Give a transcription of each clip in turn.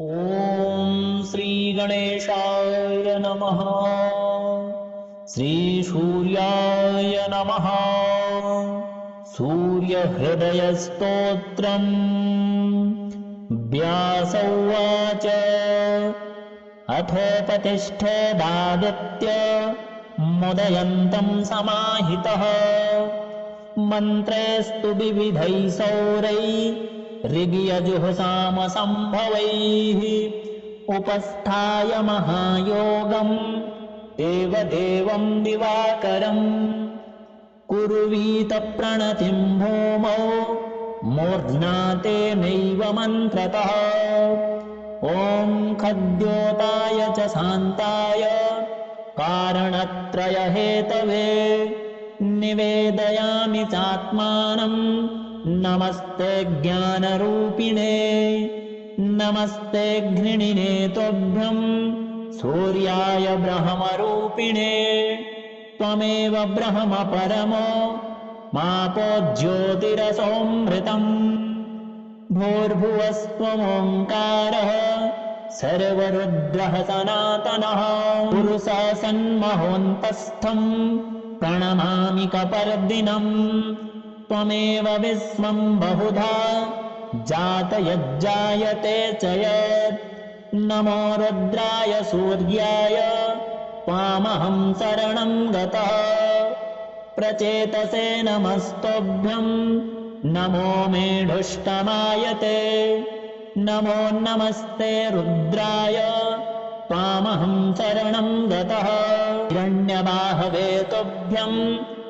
ॐ श्रीगणेशाय नमः। श्रीसूर्याय नमः। सूर्यहृदयस्तोत्रम्। व्यास उवाच अथोपतिष्ठेदादित्य मुदयन्तं समाहितः मन्त्रेस्तु विविधैः सौरैः ऋग्यजुःसामसम्भवैः उपस्थाय महायोगम् देवदेवं दिवाकरम् कुर्वीत प्रणतिं भूमौ मूर्ध्ना तेनैव मन्त्रतः ॐ खद्योताय च शान्ताय कारणत्रयहेतवे निवेदयामि चात्मानम् नमस्ते ज्ञानरूपिणे नमस्ते घृणिने तोभ्यं सूर्याय ब्रह्मरूपिणे त्वमेव ब्रह्म परमो मापो ज्योतिरसोऽमृतम् भूर्भुवस्त्वमोङ्कारः सर्वरुद्रः सनातनः पुरुषः सन्महोऽन्तस्थम् प्रणमामि कपर्दिनम् त्वमेव विश्वं बहुधा जातयज्जायते च यत् नमो रुद्राय सूर्याय त्वामहं शरणं गतः प्रचेतसे नमस्तोभ्यं नमो मेढुष्टमायते नमो नमस्ते रुद्राय त्वामहं शरणं गतः हिरण्यबाहवे तुभ्यं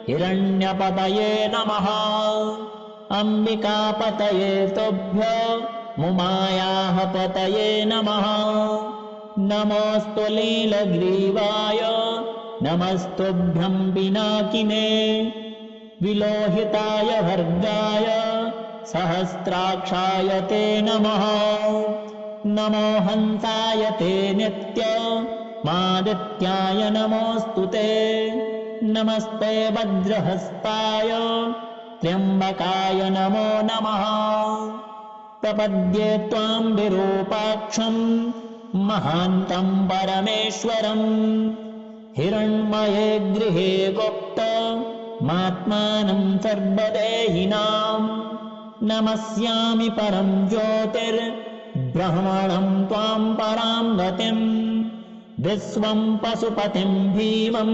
हिरण्यपतये नमः अम्बिकापतये तुभ्यो मुमायाः पतये नमः नमोऽस्तु लीलग्रीवाय नमस्तुभ्यं पिनाकिने विलोहिताय भर्गाय सहस्राक्षाय ते नमः नमो हंसाय ते नित्य मादित्याय नमोऽस्तु ते नमस्ते वज्रहस्ताय त्र्यम्बकाय नमो नमः प्रपद्ये त्वां विरूपाक्षं महान्तं परमेश्वरम् हिरण्मये गृहे गुप्तमात्मानं सर्वदेहिनां नमस्यामि परं ज्योतिर्ब्रह्मणं त्वां परां गतिम् विश्वं पशुपतिं भीमं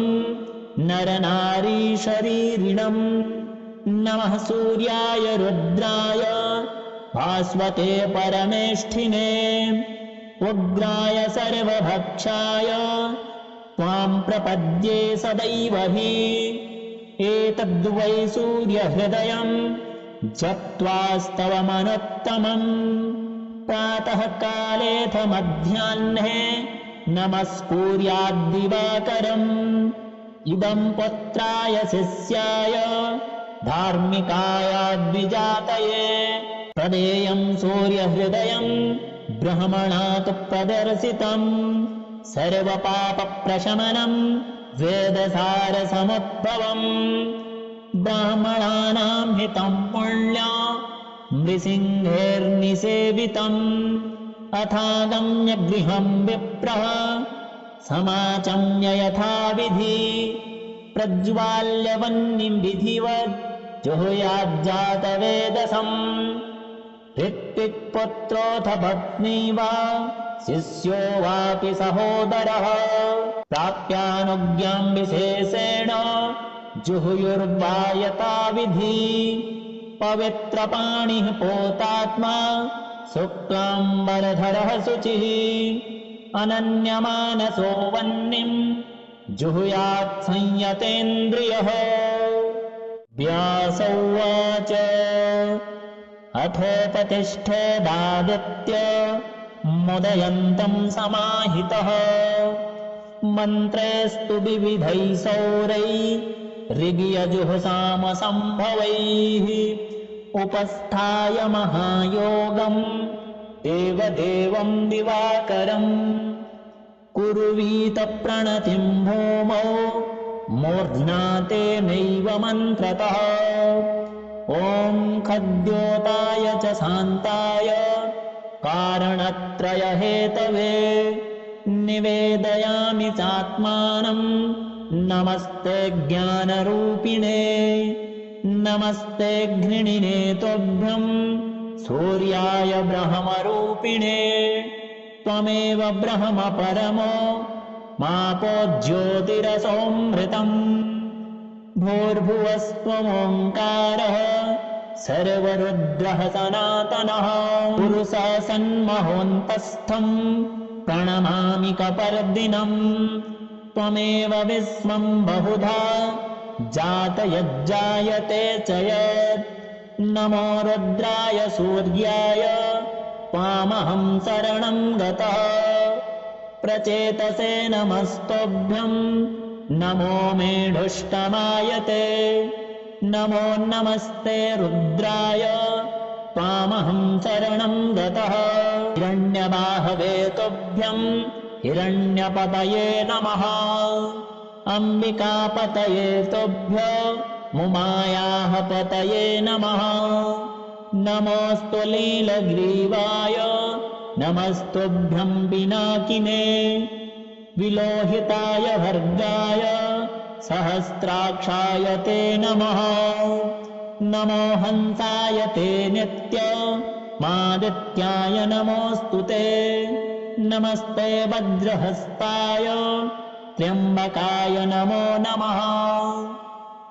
नरनारीशरीरिणम् नमः सूर्याय रुद्राय भास्वते परमेष्ठिने उग्राय सर्वभक्षाय त्वां प्रपद्ये सदैव हि एतद्वै सूर्यहृदयं जप्त्वास्तवमनुत्तमम् प्रातः कालेऽथ मध्याह्ने नमस्कुर्याद्दिवाकरम् इदं पुत्राय शिष्याय धार्मिकाय द्विजातये प्रदेयं सूर्यहृदयं ब्रह्मणा तु प्रदर्शितम् सर्वपापप्रशमनं वेदसारसमुद्भवम् ब्राह्मणानां हितं पुण्य नृसिंहेर्निसेवितम् अथागम्य गृहं विप्रः समाचम्य यथाविधि प्रज्वाल्य वह्निं विधिवत् जुहुयाज्जातवेदसम् ऋत्विक्पुत्रोऽथ पत्नी वा शिष्यो वापि सहोदरः प्राप्यानुज्ञां विशेषेण जुहुयुर्वा यथाविधि पवित्रपाणिः पोतात्मा शुक्लाम्बरधरः शुचिः अनन्यमानसो वह्निं जुहुयात् संयतेन्द्रियः व्यास उवाच अथोपतिष्ठेदादित्य मुदयन्तं समाहितः मन्त्रेस्तु विविधैः सौरैः ऋग्यजुःसामसम्भवैः उपस्थाय महायोगम् देवदेवं दिवाकरम् कुर्वीत प्रणतिं भूमौ मूर्ध्ना तेनैव मन्त्रतः ॐ खद्योताय च शान्ताय कारणत्रयहेतवे निवेदयामि चात्मानं नमस्ते ज्ञानरूपिणे नमस्ते घृणिने तोभ्यं सूर्याय ब्रह्मरूपिणे त्वमेव ब्रह्म परमो मापो ज्योतिरसोऽमृतम् भूर्भुवस्त्वमोङ्कारः सर्वरुद्रः सनातनः पुरुषः सन्महोऽन्तस्थम् प्रणमामि कपर्दिनम् त्वमेव विश्वम् बहुधा जातयज्जायते च यत् नमो रुद्राय सूर्याय त्वामहं शरणं गतः प्रचेतसे नमस्तोभ्यं नमो मेढुष्टमायते नमो नमस्ते रुद्राय त्वामहं शरणं गतः हिरण्यबाहवे तुभ्यं हिरण्यपतये नमः अम्बिकापतये तुभ्यो मुमायाः पतये नमः नमोऽस्तु लीलग्रीवाय नमस्तुभ्यं पिनाकिने विलोहिताय भर्गाय सहस्राक्षाय ते नमः नमो हंसाय ते नित्य मादित्याय नमोऽस्तु ते नमस्ते वज्रहस्ताय त्र्यम्बकाय नमो नमः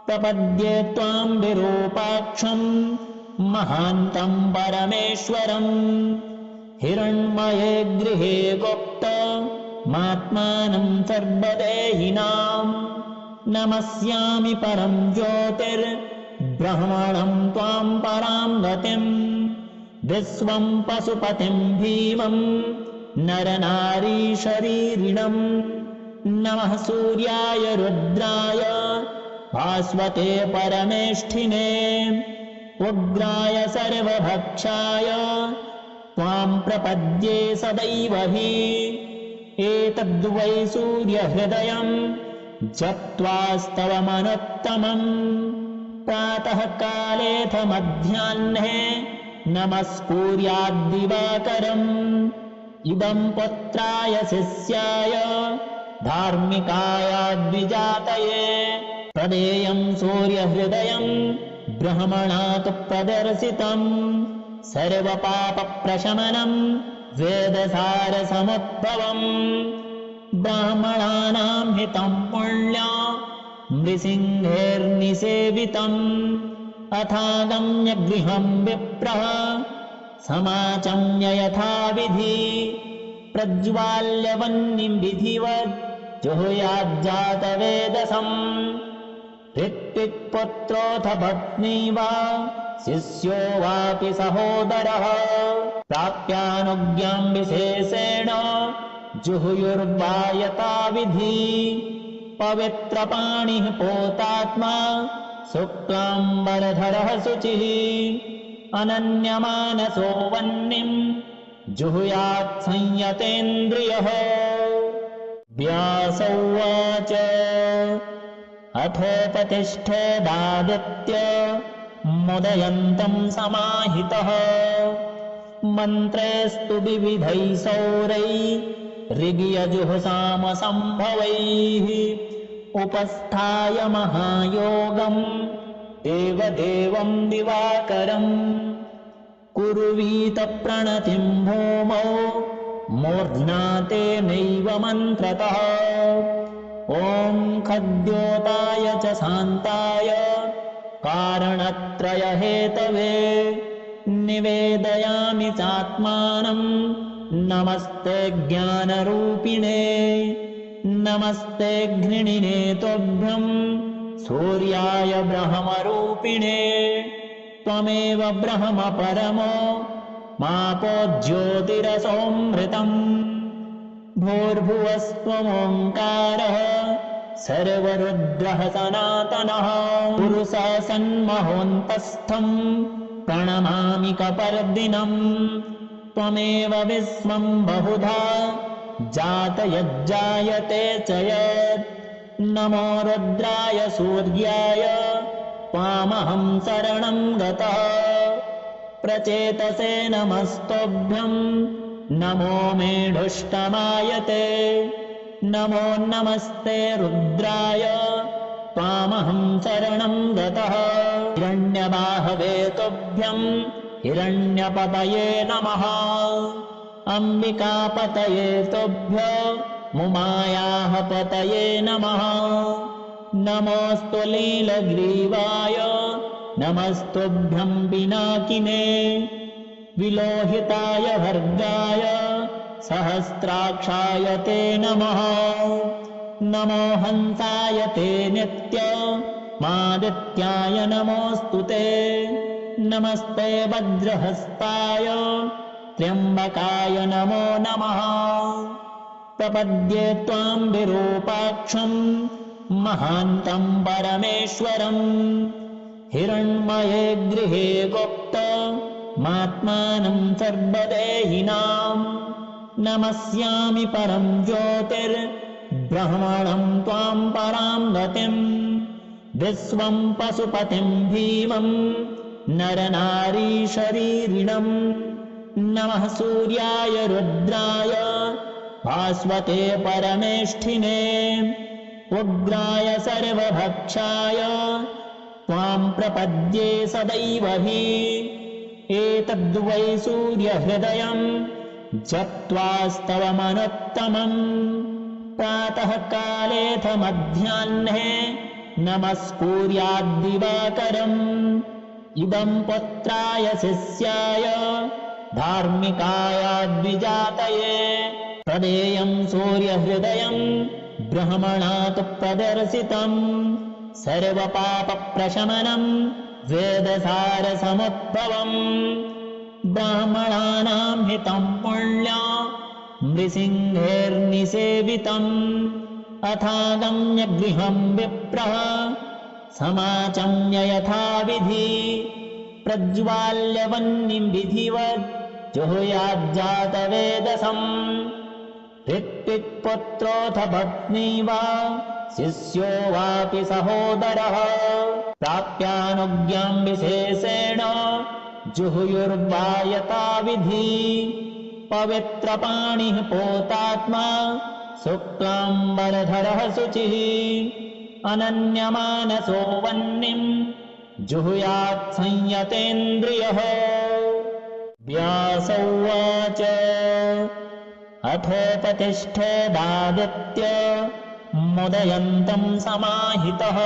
प्रपद्ये त्वां विरूपाक्षं महान्तं परमेश्वरम् हिरण्मये गृहे गुप्तमात्मानं सर्वदेहिनां नमस्यामि परं ज्योतिर्ब्रह्मणं त्वां परां गतिम् विश्वं पशुपतिं भीमं नरनारीशरीरिणम् नमः सूर्याय रुद्राय भास्वते परमेष्ठिने उग्राय सर्वभक्षाय त्वां प्रपद्ये सदैव हि एतद्वै सूर्यहृदयं जप्त्वास्तवमनुत्तमम् प्रातः कालेऽथ मध्याह्ने नमस्कुर्याद्दिवाकरम् इदं पुत्राय शिष्याय धार्मिकाय द्विजातये प्रदेयं सूर्यहृदयं ब्रह्मणा तु प्रदर्शितम् सर्वपापप्रशमनं वेदसारसमुद्भवम् ब्राह्मणानां हितं पुण्य नृसिंहेर्निसेवितम् अथागम्य गृहं विप्रः समाचम्य यथाविधि प्रज्वाल्य वह्निं विधिवत् जुहुयाज्जातवेदसम् ऋत्विक्पुत्रोऽथ पत्नी वा शिष्यो वापि सहोदरः प्राप्यानुज्ञां विशेषेण जुहुयुर्वा यथाविधि पवित्रपाणिः पोतात्मा शुक्लाम्बरधरः शुचिः अनन्यमानसो वह्निं जुहुयात् संयतेन्द्रियः व्यास उवाच अथोपतिष्ठेदादित्य मुदयन्तं समाहितः मन्त्रेस्तु विविधैः सौरैः ऋग्यजुःसामसम्भवैः उपस्थाय महायोगं देवदेवं दिवाकरम् कुर्वीत प्रणतिं भूमौ मूर्ध्ना तेनैव मन्त्रतः ॐ खद्योताय च शान्ताय कारणत्रयहेतवे निवेदयामि चात्मानं नमस्ते ज्ञानरूपिणे नमस्ते घृणिने तोभ्यं सूर्याय ब्रह्मरूपिणे त्वमेव ब्रह्म परमो मापो ज्योतिरसोऽमृतम् भूर्भुवस्त्वमोङ्कारः सर्वरुद्रः सनातनः पुरुषः सन्महोऽन्तस्थं प्रणमामि कपर्दिनम् त्वमेव विश्वं बहुधा जातयज्जायते च यत् नमो रुद्राय सूर्याय त्वामहं शरणं गतः प्रचेतसे नमस्तोभ्यं नमो मेढुष्टमायते नमो नमस्ते रुद्राय त्वामहं शरणं गतः हिरण्यबाहवे तुभ्यं हिरण्यपतये नमः अम्बिकापतये तुभ्यो मुमायाः पतये नमः नमोऽस्तु लीलग्रीवाय नमस्तुभ्यं पिनाकिने विलोहिताय भर्गाय सहस्राक्षाय ते नमः नमो हंसाय ते नित्य मादित्याय नमोऽस्तु ते नमस्ते वज्रहस्ताय त्र्यम्बकाय नमो नमः प्रपद्ये त्वां विरूपाक्षं महान्तं परमेश्वरम् हिरण्मये गृहे गुप्तमात्मानं सर्वदेहिनां नमस्यामि परं ज्योतिर्ब्रह्मणं त्वां परां गतिं विश्वं पशुपतिं भीमं नरनारीशरीरिणं नमः सूर्याय रुद्राय भास्वते परमेष्ठिने उग्राय सर्वभक्षाय त्वां प्रपद्ये सदैव हि एतद्वै सूर्यहृदयं जप्त्वास्तवमनुत्तमम् प्रातः कालेऽथ मध्याह्ने नमस्कुर्याद्दिवाकरम् इदं पुत्राय शिष्याय धार्मिकाय द्विजातये तदेयं सूर्यहृदयं ब्रह्मणा तु प्रदर्शितम् सर्वपापप्रशमनं वेदसारसमुद्भवम् ब्राह्मणानां हितं पुण्यं नृसिंहेर्निसेवितम् अथागम्य गृहं विप्रः समाचम्य यथाविधि प्रज्वाल्य वह्निं विधिवत् जुहुयाज्जातवेदसम् ऋत्विक्पुत्रोऽथ पत्नी वा शिष्यो वापि सहोदरः प्राप्यानुज्ञां विशेषेण जुहुयुर्वा यथाविधि पवित्रपाणिः पोतात्मा शुक्लाम्बरधरः शुचिः अनन्यमानसो वह्निं जुहुयात् संयतेन्द्रियः व्यास उवाच अथोपतिष्ठेदादित्य मुदयन्तं समाहितः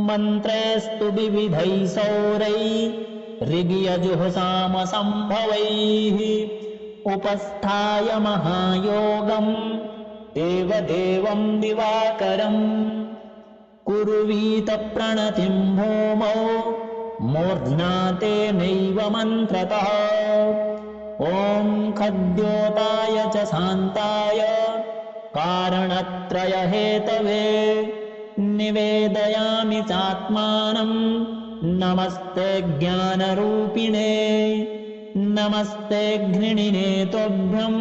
मन्त्रेस्तु विविधैः सौरैर्ऋग्यजुःसामसम्भवैः उपस्थाय महायोगं देवदेवं दिवाकरम् कुर्वीत प्रणतिं भूमौ मूर्ध्ना तेनैव मन्त्रतः ॐ खद्योताय च शान्ताय कारणत्रयहेतवे निवेदयामि चात्मानं नमस्ते ज्ञानरूपिणे नमस्ते घृणिने तुभ्यं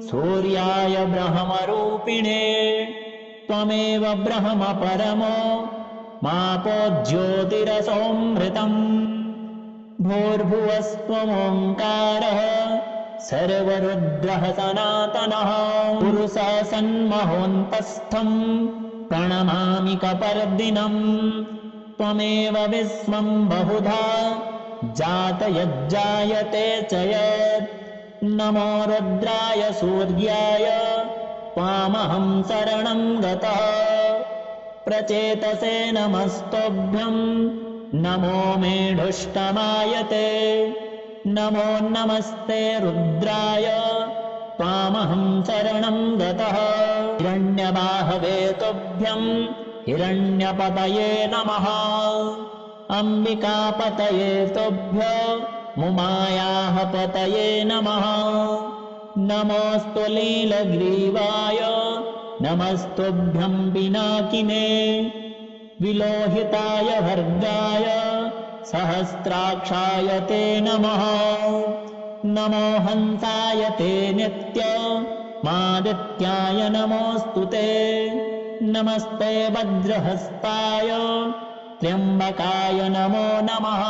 सूर्याय ब्रह्मरूपिणे त्वमेव ब्रह्म परमो मापो ज्योतिरसोऽमृतम् भूर्भुवस्त्वमोङ्कारः सर्वरुद्रः सनातनः पुरुषः सन्महोऽन्तस्थं प्रणमामि कपर्दिनम् त्वमेव विश्वं बहुधा जातयज्जायते च यत् नमो रुद्राय सूर्याय त्वामहं शरणं गतः प्रचेतसे नमस्तोभ्यं नमो मेढुष्टमायते नमो नमस्ते रुद्राय त्वामहं शरणं गतः हिरण्यबाहवे तुभ्यं हिरण्यपतये नमः अम्बिकापतये तुभ्यो मुमायाः पतये नमः नमोऽस्तु लीलग्रीवाय नमस्तुभ्यं पिनाकिने विलोहिताय भर्गाय सहस्राक्षाय ते नमः नमो हंसाय ते नित्य मादित्याय नमोऽस्तु ते नमस्ते वज्रहस्ताय त्र्यम्बकाय नमो नमः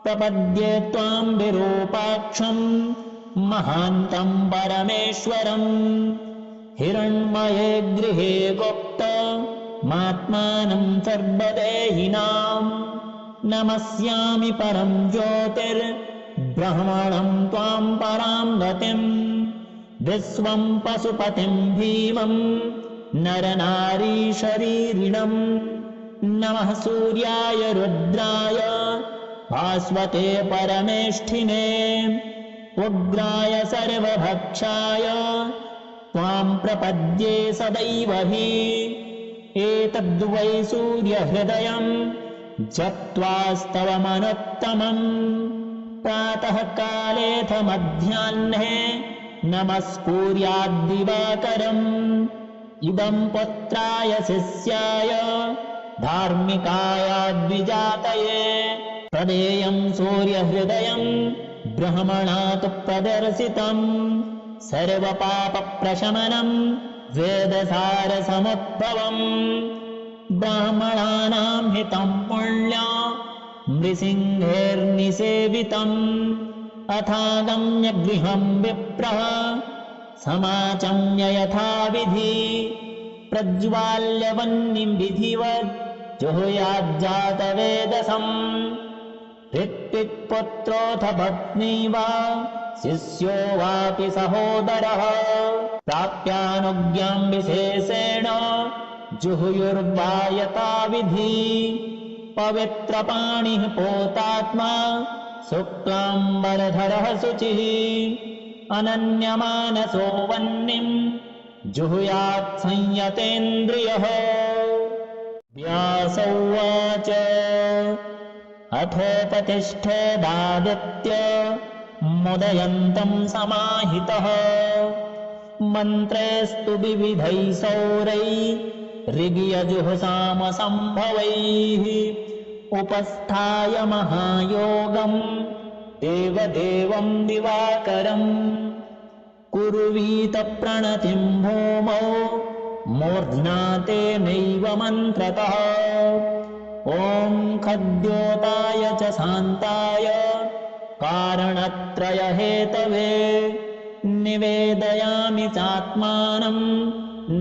प्रपद्ये त्वां विरूपाक्षं महान्तं परमेश्वरम् हिरण्मये गृहे गुप्तमात्मानं सर्वदेहिनां नमस्यामि परं ज्योतिर्ब्रह्मणं त्वां परां गतिम् विश्वं पशुपतिं भीमं नरनारीशरीरिणम् नमः सूर्याय रुद्राय भास्वते परमेष्ठिने उग्राय सर्वभक्षाय त्वां प्रपद्ये सदैव हि एतद्वै सूर्यहृदयं जप्त्वास्तवमनुत्तमम् प्रातः कालेऽथ मध्याह्ने नमस्कुर्याद्दिवाकरम् इदं पुत्राय शिष्याय धार्मिकाय द्विजातये प्रदेयं सूर्यहृदयं ब्रह्मणा तु प्रदर्शितम् सर्वपापप्रशमनं वेदसारसमुद्भवम् ब्राह्मणानां हितं पुण्यं नृसिंहेर्निसेवितम् अथागम्य गृहं विप्रः समाचम्य यथाविधि प्रज्वाल्य वह्निं विधिवत् जुहुयाज्जातवेदसम् ऋत्विक्पुत्रोऽथ पत्नी वा शिष्यो वापि सहोदरः प्राप्यानुज्ञां विशेषेण जुहुयुर्वा यथाविधि पवित्रपाणिः पोतात्मा शुक्लाम्बरधरः शुचिः अनन्यमानसो वह्निं जुहुयात् संयतेन्द्रियः व्यास उवाच अथोपतिष्ठेदादित्य मुदयन्तं समाहितः मन्त्रेस्तु विविधैः सौरैः ऋग्यजुःसामसम्भवैः उपस्थाय महायोगं देवदेवं दिवाकरम् कुर्वीत प्रणतिं भूमौ मूर्ध्ना तेनैव मन्त्रतः ॐ खद्योताय च शान्ताय कारणत्रयहेतवे निवेदयामि चात्मानं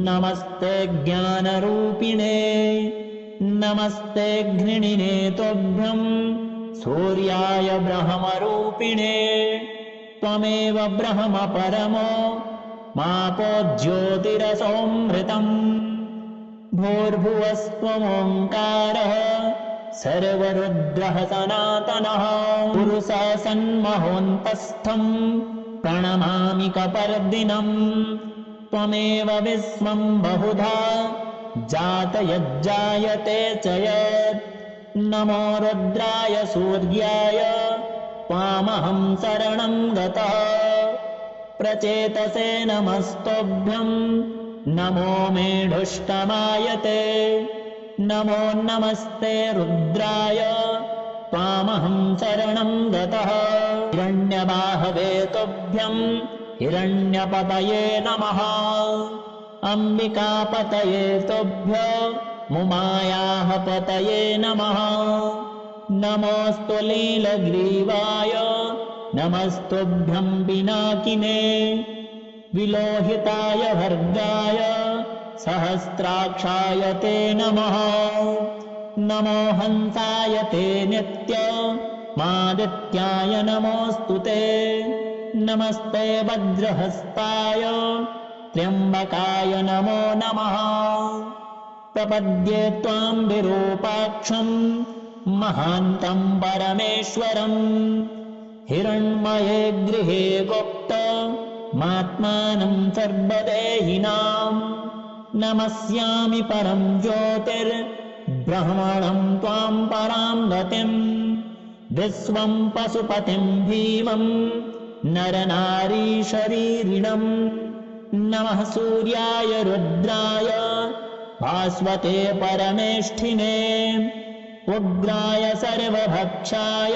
नमस्ते ज्ञानरूपिणे नमस्ते घृणिने तुभ्यं सूर्याय ब्रह्मरूपिणे त्वमेव ब्रह्म परमो मापो ज्योतिरसोऽमृतम् भूर्भुवस्त्वमोङ्कारः सर्वरुद्रः सनातनः पुरुषः सन्महोऽन्तस्थं प्रणमामि कपर्दिनम् त्वमेव विश्वं बहुधा जातयज्जायते च यत् नमो रुद्राय सूर्याय त्वामहं शरणं गतः प्रचेतसे नमस्तुभ्यं नमो मेढुष्टमायते नमो नमस्ते रुद्राय त्वामहं शरणं गतः हिरण्यबाहवे तुभ्यं हिरण्यपतये नमः अम्बिकापतये तुभ्यो मुमायाः पतये नमः नमोऽस्तु लीलग्रीवाय नमस्तुभ्यं पिनाकिने विलोहिताय भर्गाय सहस्राक्षाय ते नमः नमो हंसाय ते नित्य मादित्याय नमोऽस्तु ते नमस्ते वज्रहस्ताय त्र्यम्बकाय नमो नमः प्रपद्ये त्वां विरूपाक्षं महान्तं परमेश्वरम् हिरण्मये गृहे गुप्तमात्मानं सर्वदेहिनां नमस्यामि परं ज्योतिर्ब्रह्मणं त्वां परां गतिम् विश्वं पशुपतिं भीमं नरनारीशरीरिणम् नमः सूर्याय रुद्राय भास्वते परमेष्ठिने उग्राय सर्वभक्षाय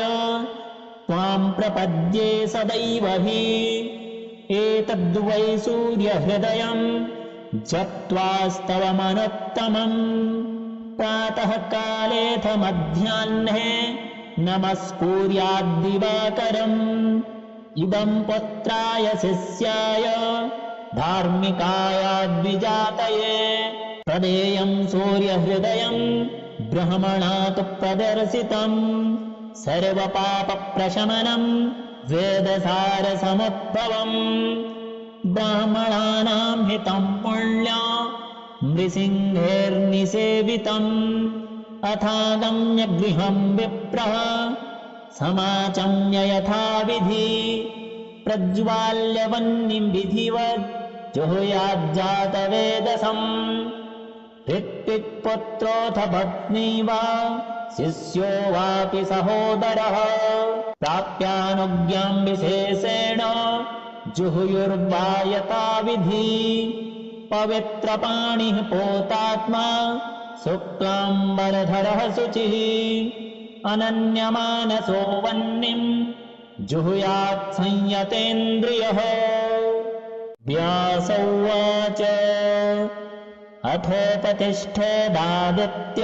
त्वां प्रपद्ये सदैव हि एतद्वै सूर्यहृदयं जप्त्वास्तवमनुत्तमम् प्रातः कालेऽथ मध्याह्ने नमस्कुर्याद्दिवाकरम् इदं पुत्राय शिष्याय धार्मिकायाद्विजातये तदेयं सूर्यहृदयं ब्रह्मणा तु प्रदर्शितम् सर्वपापप्रशमनं वेदसारसमुद्भवम् ब्राह्मणानां हितं पुण्यं नृसिंहेर्निसेवितम् अथागम्य गृहं विप्रः समाचम्य यथाविधि प्रज्वाल्य वह्निं विधिवत् जुहुयाज्जातवेदसम् ऋत्विक्पुत्रोऽथ पत्नी वा शिष्यो वापि सहोदरः प्राप्यानुज्ञां विशेषेण जुहुयुर्वा यथाविधि पवित्रपाणिः पोतात्मा शुक्लाम्बरधरः शुचिः अनन्यमानसो वह्निं जुहुयात् संयतेन्द्रियः। व्यास उवाच अथोपतिष्ठेदादित्य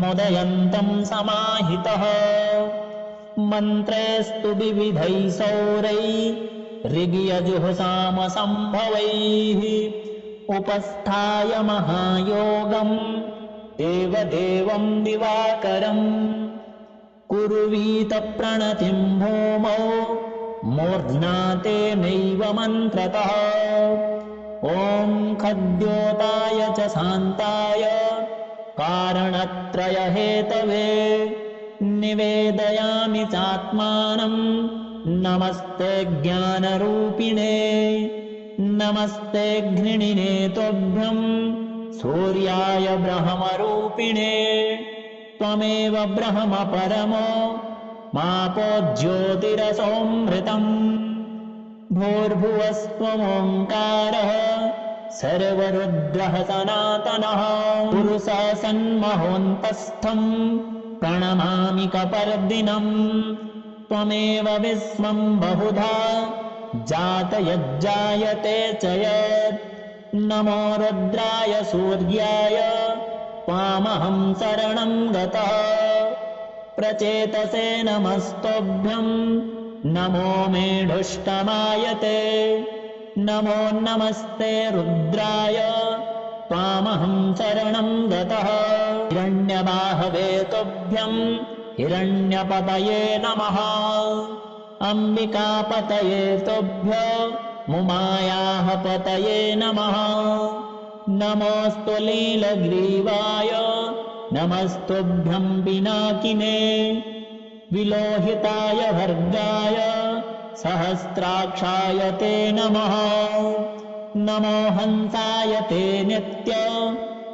मुदयन्तं समाहितः मन्त्रेस्तु विविधैः सौरैः ऋग्यजुःसामसम्भवैः उपस्थाय महायोगं देवदेवं दिवाकरम् कुर्वीत प्रणतिं भूमौ मूर्ध्ना तेनैव मन्त्रतः ॐ खद्योताय च शान्ताय कारणत्रयहेतवे निवेदयामि चात्मानं नमस्ते ज्ञानरूपिणे नमस्ते घृणिने तोभ्यं सूर्याय ब्रह्मरूपिणे त्वमेव ब्रह्म परमो मापो ज्योतिरसोऽमृतम् भूर्भुवस्त्वमोङ्कारः सर्वरुद्रः सनातनः पुरुषः सन्महोऽन्तस्थं प्रणमामि कपर्दिनम् त्वमेव विश्वं बहुधा जातयज्जायते च यत् नमो रुद्राय सूर्याय त्वामहं शरणं गतः प्रचेतसे नमस्तोभ्यं नमो मेढुष्टमायते नमो नमस्ते रुद्राय त्वामहं शरणं गतः हिरण्यबाहवे तुभ्यं हिरण्यपतये नमः अम्बिकापतये तुभ्यो मुमायाः पतये नमः नमोऽस्तु लीलग्रीवाय नमस्तुभ्यं पिनाकिने विलोहिताय भर्गाय सहस्राक्षाय ते नमः नमो हंसाय ते नित्य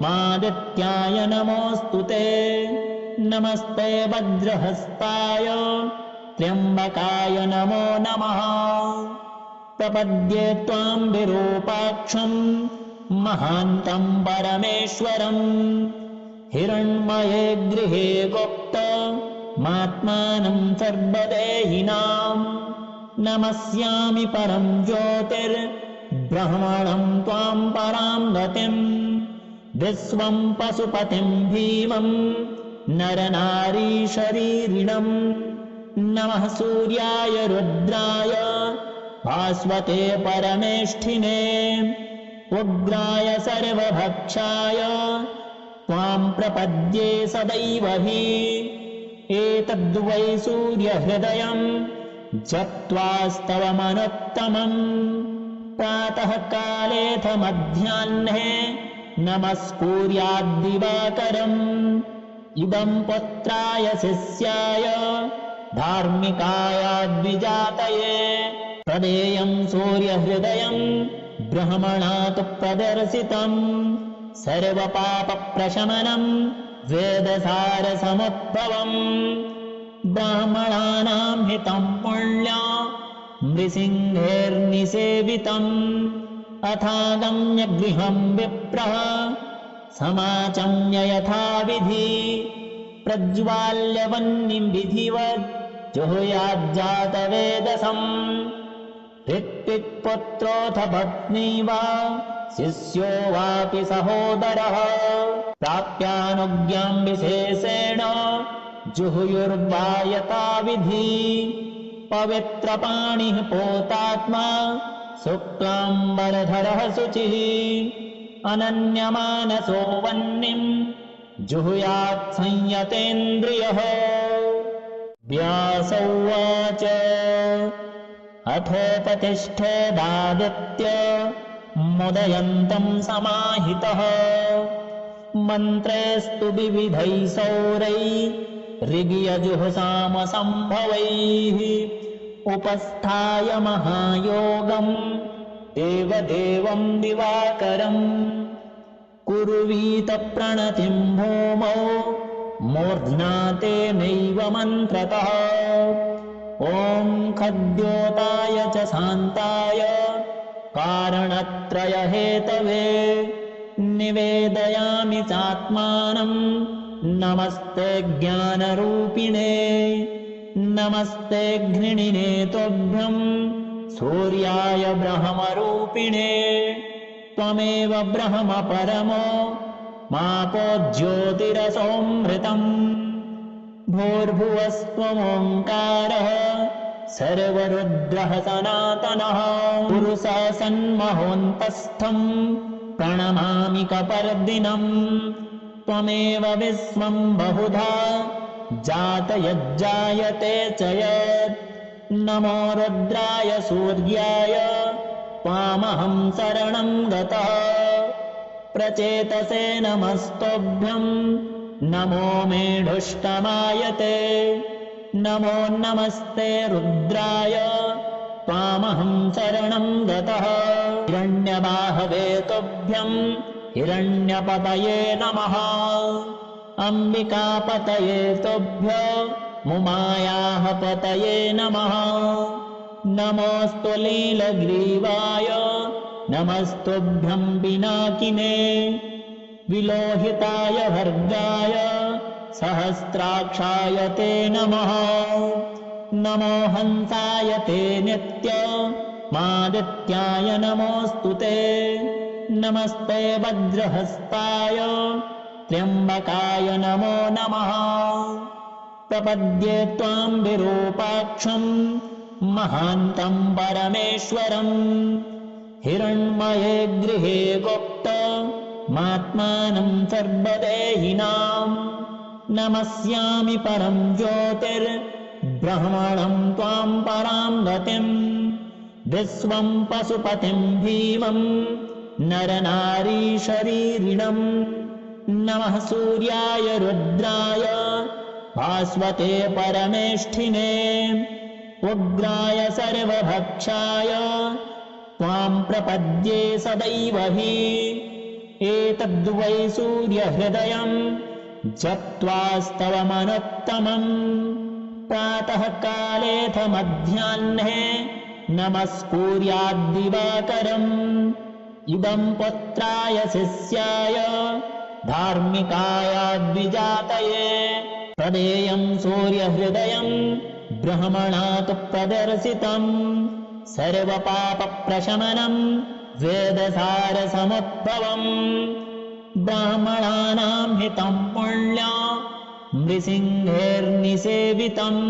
मादित्याय नमोऽस्तु ते नमस्ते वज्रहस्ताय त्र्यम्बकाय नमो नमः प्रपद्ये त्वां विरूपाक्षं महान्तं परमेश्वरम् हिरण्मये गृहे गुप्तमात्मानं सर्वदेहिनां नमस्यामि परं ज्योतिर्ब्रह्मणं त्वां परां गतिं विश्वं पशुपतिं भीमं नरनारीशरीरिणम् नमः सूर्याय रुद्राय भास्वते परमेष्ठिने उग्राय सर्वभक्षाय त्वां प्रपद्ये सदैव हि एतद्वै सूर्यहृदयं जप्त्वास्तव मनुत्तमम् प्रातः कालेऽथ मध्याह्ने नमस्कुर्याद्दिवाकरम् इदं पुत्राय शिष्याय धार्मिकायाद्विजातये तदेयं सूर्यहृदयं ब्रह्मणा तु प्रदर्शितम् सर्वपापप्रशमनं वेदसारसमुद्भवम् ब्राह्मणानां हितं पुण्यं नृसिंहेर्निसेवितम् अथागम्य गृहं विप्रः समाचम्य यथाविधि प्रज्वाल्य वह्निं विधिवत् जुहुयाज्जातवेदसम् ऋत्विक्पुत्रोऽथ पत्नी वा शिष्यो वापि सहोदरः प्राप्यानुज्ञां विशेषेण जुहुयुर्वायताविधि पवित्रपाणिः पोतात्मा शुक्लाम्बरधरः शुचिः अनन्यमानसो वह्निम् जुहुयात् संयतेन्द्रियः। व्यास उवाच अथोपतिष्ठेदादित्य मुदयन्तम् समाहितः मन्त्रेस्तु विविधैः सौरैः ऋग्यजुःसामसम्भवैः उपस्थाय महायोगम् देवदेवम् दिवाकरम् कुर्वीत प्रणतिम् भूमौ मूर्ध्ना तेनैव मन्त्रतः ॐ खद्योताय च शान्ताय कारणत्रयहेतवे निवेदयामि चात्मानम् नमस्ते ज्ञानरूपिणे नमस्ते घृणिने तोभ्यम् सूर्याय ब्रह्मरूपिणे त्वमेव ब्रह्म परमो मापो ज्योतिरसोऽमृतम् भूर्भुवस्त्वमोङ्कारः सर्वरुद्रः सनातनः पुरुषः सन्महोऽन्तस्थम् प्रणमामि कपर्दिनम् त्वमेव विश्वम् बहुधा जातयज्जायते च यत् नमो रुद्राय सूर्याय त्वामहं शरणं गतः प्रचेतसे नमस्तोभ्यम् नमो मेढुष्टमायते नमो नमस्ते रुद्राय त्वामहं शरणं गतः हिरण्यबाहवे तुभ्यम् हिरण्यपतये नमः अम्बिकापतये तुभ्यो मुमायाः पतये नमः नमोऽस्तु लीलग्रीवाय नमस्तुभ्यम् पिनाकिने विलोहिताय भर्गाय सहस्राक्षाय ते नमः नमो हंसाय ते नित्य मादित्याय नमोऽस्तु ते नमस्ते वज्रहस्ताय त्र्यम्बकाय नमो नमः प्रपद्ये त्वाम् विरूपाक्षम् महान्तम् परमेश्वरम् हिरण्मये गृहे गुप्त मात्मानम् सर्वदेहिनाम् नमस्यामि परम् ज्योतिर्ब्रह्मणम् त्वाम् पराम् गतिम् विश्वम् पशुपतिम् भीमम् नरनारीशरीरिणम् नमः सूर्याय रुद्राय भास्वते परमेष्ठिने उग्राय सर्वभक्षाय त्वाम् प्रपद्ये सदैव हि एतद्वै सूर्यहृदयम् जप्त्वास्तव मनुत्तमम् प्रातः कालेऽथ मध्याह्ने नमस्कुर्याद्दिवाकरम् इदम् पुत्राय शिष्याय धार्मिकाय द्विजातये प्रदेयम् सूर्यहृदयम् ब्रह्मणा तु प्रदर्शितम् सर्वपापप्रशमनम् वेदसारसमुद्भवम् ब्राह्मणानाम् हितम् पुण्य नृसिंहेर्निसेवितम्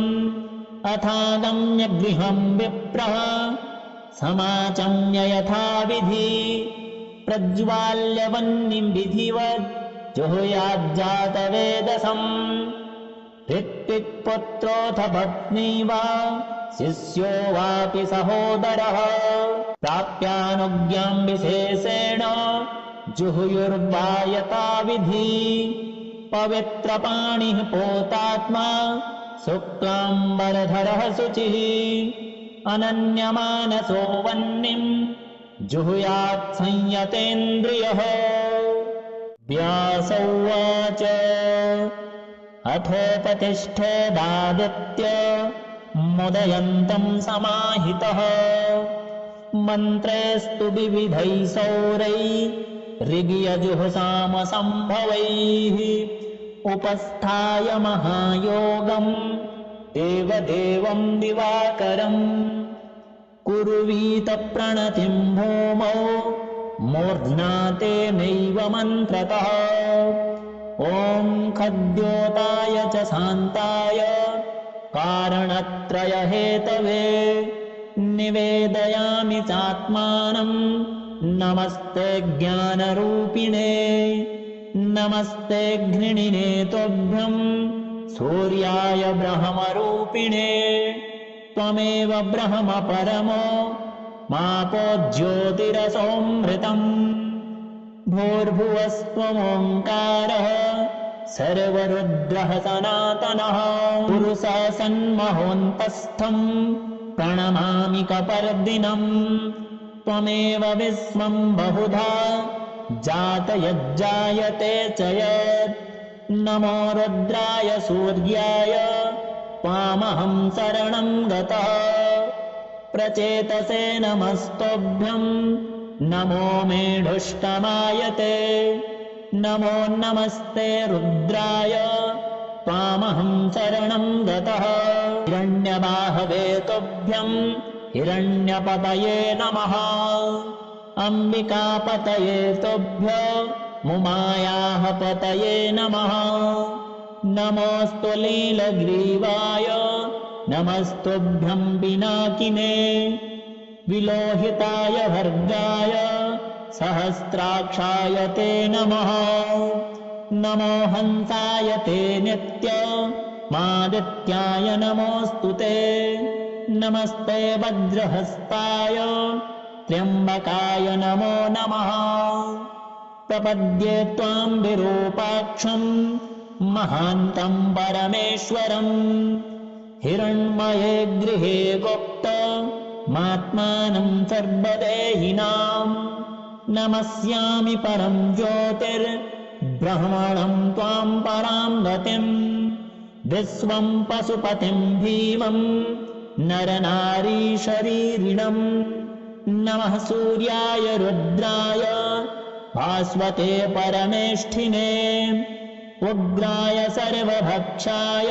अथागम्य गृहम् विप्रः समाचम्य यथाविधि प्रज्वाल्य वह्निम् विधिवत् जुहुयाज्जातवेदसम् ऋत्विक्पुत्रोऽथ पत्नी वा शिष्यो वापि सहोदरः प्राप्यानुज्ञाम् विशेषेण जुहुयुर्वायताविधि पवित्रपाणिः पोतात्मा शुक्लाम्बरधरः शुचिः अनन्यमानसो वह्निम् जुहुयात् संयतेन्द्रियः। व्यास उवाच अथोपतिष्ठेदादित्य मुदयन्तम् समाहितः मन्त्रेस्तु विविधैः सौरैः ऋग्यजुःसामसम्भवैः उपस्थाय महायोगम् देवदेवम् दिवाकरम् कुर्वीत प्रणतिम् भूमौ मूर्ध्ना तेनैव मन्त्रतः ॐ खद्योताय च शान्ताय कारणत्रयहेतवे निवेदयामि चात्मानं नमस्ते ज्ञानरूपिणे नमस्ते घृणिने तोभ्यं सूर्याय ब्रह्मरूपिणे त्वमेव ब्रह्म परमो मापो ज्योतिरसोऽमृतम् भूर्भुवस्त्वमोङ्कारः सर्वरुद्रः सनातनः पुरुषः सन्महोऽन्तस्थं प्रणमामि कपर्दिनम् त्वमेव विश्वं बहुधा जातयज्जायते च यत् नमो रुद्राय सूर्याय त्वामहं शरणं गतः प्रचेतसे नमस्तोभ्यं नमो मेढुष्टमायते नमो नमस्ते रुद्राय त्वामहं शरणं गतः हिरण्यबाहवे तुभ्यं हिरण्यपतये नमः अम्बिकापतये तुभ्यो मुमायाः पतये नमः नमोऽस्तु लीलग्रीवाय नमस्तुभ्यं पिनाकिने विलोहिताय भर्गाय सहस्राक्षाय ते नमः नमो हंसाय ते नित्य मादित्याय नमोऽस्तु ते नमस्ते वज्रहस्ताय त्र्यम्बकाय नमो नमः प्रपद्ये त्वां विरूपाक्षं महान्तं परमेश्वरम् हिरण्मये गृहे गुप्तमात्मानं सर्वदेहिनां नमस्यामि परं ज्योतिर्ब्रह्मणं त्वां परां गतिं विश्वं पशुपतिं भीमं नरनारीशरीरिणम् नमः सूर्याय रुद्राय भास्वते परमेष्ठिने उग्राय सर्वभक्षाय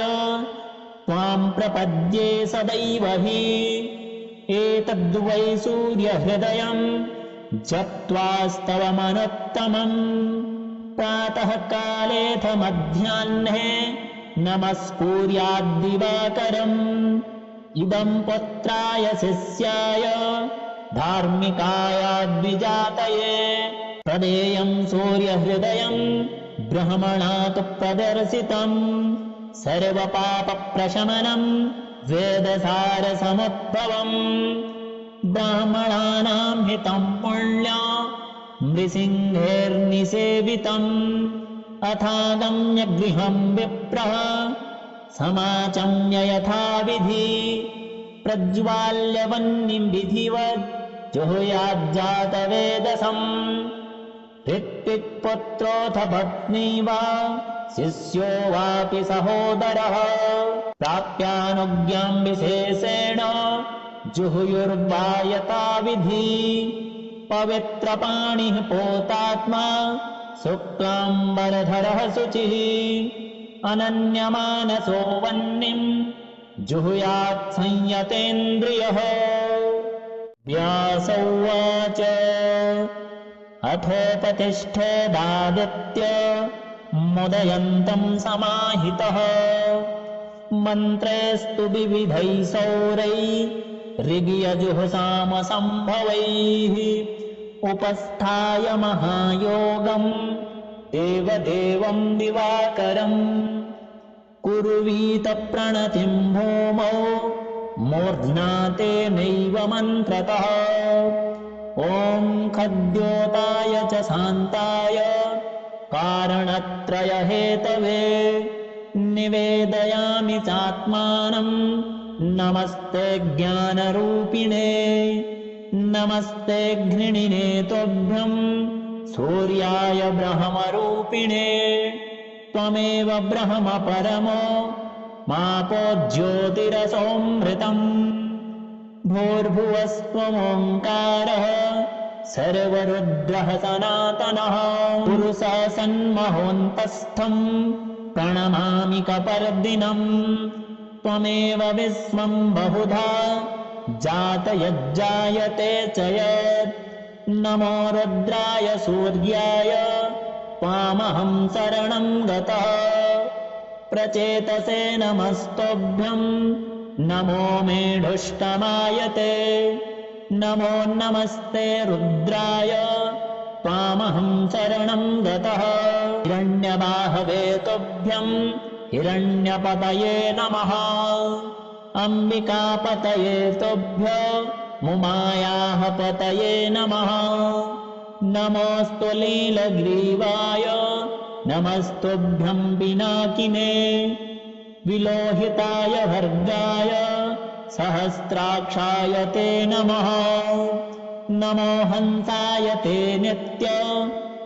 त्वां प्रपद्ये सदैव हि एतद्वै सूर्यहृदयं जप्त्वास्तवमनुत्तमम् प्रातः कालेऽथ मध्याह्ने नमस्कुर्याद्दिवाकरम् इदं पुत्राय शिष्याय धार्मिकाय द्विजातये तदेयं सूर्यहृदयं ब्रह्मणा तु प्रदर्शितम् सर्वपापप्रशमनं वेदसारसमुद्भवम् ब्राह्मणानां हितं पुण्य नृसिंहेर्निसेवितम् अथागम्य गृहं विप्रः समाचम्य यथाविधि प्रज्वाल्य वह्निं विधिवत् जुहुयाज्जातवेदसम् ऋत्विक्पुत्रोऽथ पत्नी वा शिष्यो वापि सहोदरः प्राप्यानुज्ञां विशेषेण जुहुयुर्वा यथाविधि पवित्रपाणिः पोतात्मा शुक्लाम्बरधरः शुचिः अनन्यमानसो वह्निं जुहुयात् संयतेन्द्रियः व्यास उवाच अथोपतिष्ठेदादित्य मुदयन्तं समाहितः मन्त्रेस्तु विविधैः सौरैर्यजुःसामसम्भवैः उपस्थाय महायोगं देवदेवं दिवाकरम् कुर्वीत प्रणतिं भूमौ मूर्ध्ना तेनैव मन्त्रतः ॐ खद्योताय च शान्ताय कारणत्रयहेतवे निवेदयामि चात्मानं नमस्ते ज्ञानरूपिणे नमस्ते घृणिने तोभ्यं सूर्याय ब्रह्मरूपिणे त्वमेव ब्रह्म परमो मापो ज्योतिरसोऽमृतम् भूर्भुवस्त्वमोङ्कारः सर्वरुद्रः सनातनः पुरुषः सन्महोऽन्तस्थं प्रणमामि कपर्दिनम् त्वमेव विश्वं बहुधा जातयज्जायते च यत् नमो रुद्राय सूर्याय त्वामहं शरणं गतः प्रचेतसे नमस्तोभ्यं नमो मेढुष्टमायते नमो नमस्ते रुद्राय त्वामहं शरणं गतः हिरण्यबाहवे तुभ्यं हिरण्यपतये नमः अम्बिकापतये तुभ्यो मुमायाः पतये नमः नमोऽस्तु लीलग्रीवाय नमस्तुभ्यं पिनाकिने विलोहिताय भर्गाय सहस्राक्षाय ते नमः नमो हंसाय ते नित्य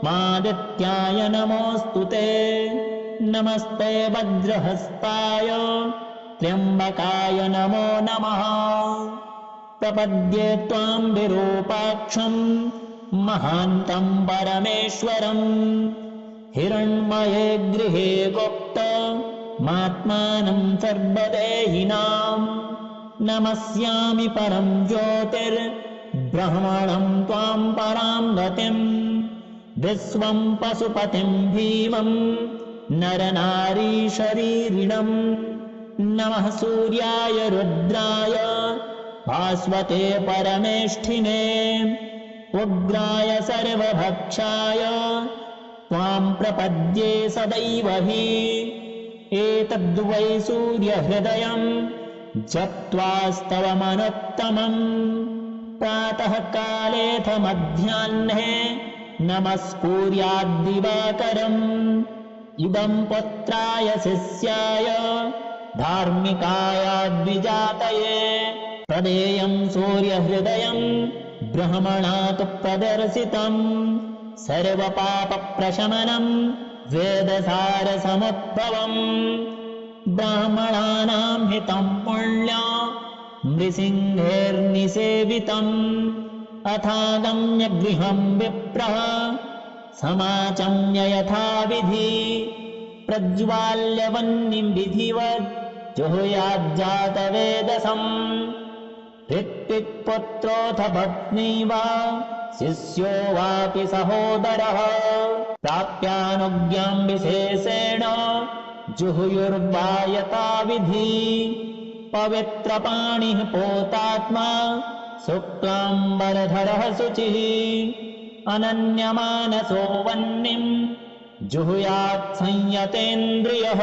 मादित्याय नमोऽस्तु ते नमस्ते वज्रहस्ताय त्र्यम्बकाय नमो नमः प्रपद्ये त्वां विरूपाक्षं महान्तं परमेश्वरम् हिरण्मये गृहे गुप्तमात्मानं सर्वदेहिनां नमस्यामि परं ज्योतिर्ब्रह्मणं त्वां परां गतिं विश्वं पशुपतिं भीमं नरनारीशरीरिणम् नमः सूर्याय रुद्राय भास्वते परमेष्ठिने उग्राय सर्वभक्षाय त्वां प्रपद्ये सदैव हि एतद्वै सूर्यहृदयं जप्त्वास्तव मनुत्तमम् प्रातः कालेऽथ मध्याह्ने नमस्कुर्याद्दिवाकरम् इदं पुत्राय शिष्याय धार्मिकाय द्विजातये प्रदेयं सूर्यहृदयं ब्रह्मणा तु प्रदर्शितम् सर्वपापप्रशमनं वेदसारसमुद्भवम् ब्राह्मणानां हितं पुण्य नृसिंहेर्निसेवितम् अथागम्य गृहं विप्रः समाचम्य यथाविधि प्रज्वाल्य वह्निं विधिवत् जुहुयाज्जातवेदसम् ऋत्विक्पुत्रोऽथ पत्नी वा शिष्यो वापि सहोदरः प्राप्यानुज्ञां विशेषेण जुहुयुर्वा यथाविधि पवित्रपाणिः पोतात्मा शुक्लाम्बरधरः शुचिः अनन्यमानसो वह्निं जुहुयात् संयतेन्द्रियः